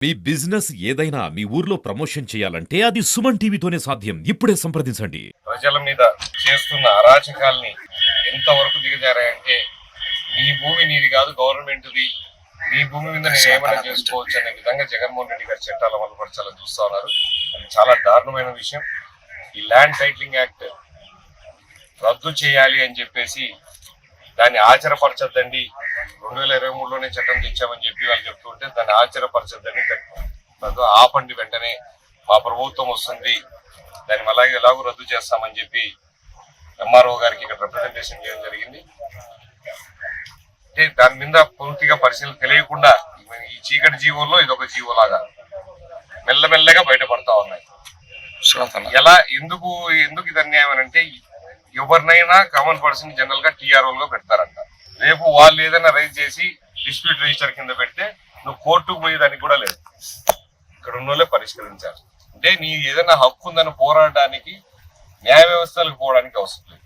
మీ business ఏదైనా మీ ఊర్లో promotion చేయాలంటే అది సుమన్ టీవీతోనే సాధ్యం. ఇప్పుడే సంప్రదించండి. ప్రజల మీద చేస్తున్న అరాచకాల్ని ఎంతవరకు దిగజారాయంటే నీ భూమి నీది కాదు గవర్నమెంట్ది, నీ భూమి మీద నేను ఏమైనా చేసుకోవచ్చు అనే విధంగా జగన్మోహన్ రెడ్డి గారి చట్టాలు అమలుపరచాలని చూస్తా ఉన్నారు. అది చాలా దారుణమైన విషయం. ఈ ల్యాండ్ టైటిలింగ్ యాక్ట్ రద్దు చేయాలి అని చెప్పేసి దాన్ని ఆచరపరచద్దండి, 2023లోనే చట్టం తెచ్చామని చెప్పి వాళ్ళు చెప్తుంటే దాన్ని ఆచరపరచద్దని ఆపండి, వెంటనే మా ప్రభుత్వం వస్తుంది, దాన్ని అలాగే ఎలాగో రద్దు చేస్తామని చెప్పి ఎంఆర్ఓ గారికి ఇక్కడ రిప్రజెంటేషన్ చేయడం జరిగింది. అంటే దాని మీద పూర్తిగా పరిశీలన తెలియకుండా ఈ చీకటి జీవోల్లో ఇదొక జీవో లాగా మెల్లమెల్లగా బయటపడతా ఉన్నాయి. ఎలా ఎందుకు ఇది అన్యాయం అని అంటే, ఎవరినైనా కామన్ పర్సన్ జనరల్ గా టీఆర్ఓలుగా పెడతారంట. రేపు వాళ్ళు ఏదైనా రైజ్ చేసి డిస్ప్యూట్ రిజిస్టర్ కింద పెడితే నువ్వు కోర్టుకు పోయేదానికి కూడా లేదు, ఇక్కడ ఉన్నోళ్ళే పరిష్కరించాలి. అంటే నీ ఏదైనా హక్కు ఉందని పోరాడడానికి న్యాయ వ్యవస్థలకు పోవడానికి అవసరం లేదు.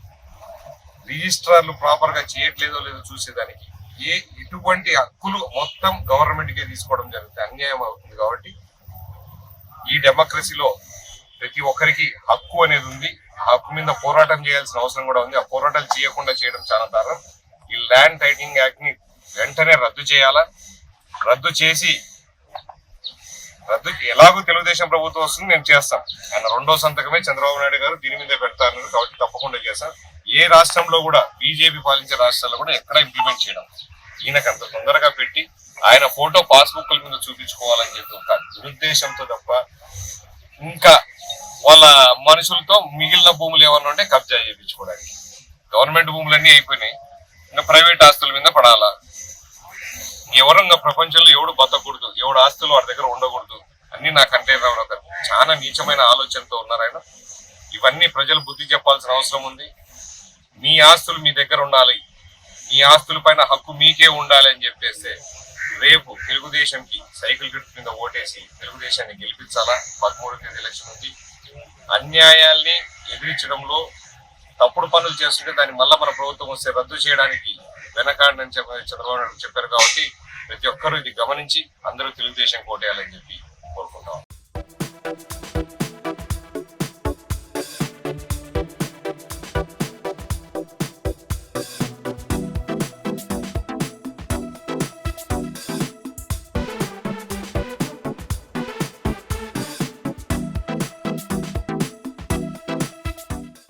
రిజిస్ట్రార్లు ప్రాపర్ గా చేయట్లేదో లేదో చూసేదానికి ఎటువంటి హక్కులు మొత్తం గవర్నమెంట్ కే తీసుకోవడం జరుగుతుంది, అన్యాయం అవుతుంది. కాబట్టి ఈ డెమోక్రసీలో ప్రతి ఒక్కరికి హక్కు అనేది ఉంది. ఆ హక్కు మీద పోరాటం చేయాల్సిన అవసరం కూడా ఉంది. ఆ పోరాటాలు చేయకుండా చేయడం చాలా దారుణం. ఈ ల్యాండ్ టైటిలింగ్ యాక్ట్ ని వెంటనే రద్దు చేయాలా. రద్దు చేసి ఎలాగో తెలుగుదేశం ప్రభుత్వం వస్తుంది, మేము చేస్తాం. ఆయన రెండో సంతకమే చంద్రబాబు నాయుడు గారు దీని మీద పెడతారు కాబట్టి తప్పకుండా చేస్తాం. ఏ రాష్ట్రంలో కూడా బీజేపీ పాలించే రాష్ట్రాల్లో కూడా ఎక్కడ ఇంప్లిమెంట్ చేయడం, ఈయనకు అంత తొందరగా పెట్టి ఆయన ఫోటో పాస్బుక్ల మీద చూపించుకోవాలని చెప్పి ఒక దురుద్దేశంతో తప్ప ఇంకా వాళ్ళ మనుషులతో మిగిలిన భూములు ఏమన్నా ఉంటే కబ్జా చేయించుకోవడానికి. గవర్నమెంట్ భూములన్నీ అయిపోయినాయి, ఇంకా ప్రైవేట్ ఆస్తుల మీద పడాలా. ఎవరు ఇంకా ప్రపంచంలో ఎవడు బతకూడదు, ఎవడు ఆస్తులు వాడి దగ్గర ఉండకూడదు, అన్ని నా కంటైనర్ ఒక చాలా నీచమైన ఆలోచనతో ఉన్నారు ఆయన. ఇవన్నీ ప్రజలు బుద్ధి చెప్పాల్సిన అవసరం ఉంది. మీ ఆస్తులు మీ దగ్గర ఉండాలి, మీ ఆస్తుల పైన హక్కు మీకే ఉండాలి అని చెప్పేస్తే రేపు తెలుగుదేశంకి సైకిల్ గుర్తు మీద ఓటేసి తెలుగుదేశాన్ని గెలిపించాలా. 13వ తేదీ ఎలక్షన్ ఉంది. అన్యాయాల్ని ఎదిరించడంలో తప్పుడు పనులు చేస్తుంటే దాన్ని మళ్ళా మన ప్రభుత్వం వస్తే రద్దు చేయడానికి వెనకాడని చంద్రబాబు నాయుడు చెప్పారు. కాబట్టి ప్రతి ఒక్కరూ ఇది గమనించి అందరూ తెలుగుదేశం కోటేయాలని చెప్పి కోరుకుంటాం.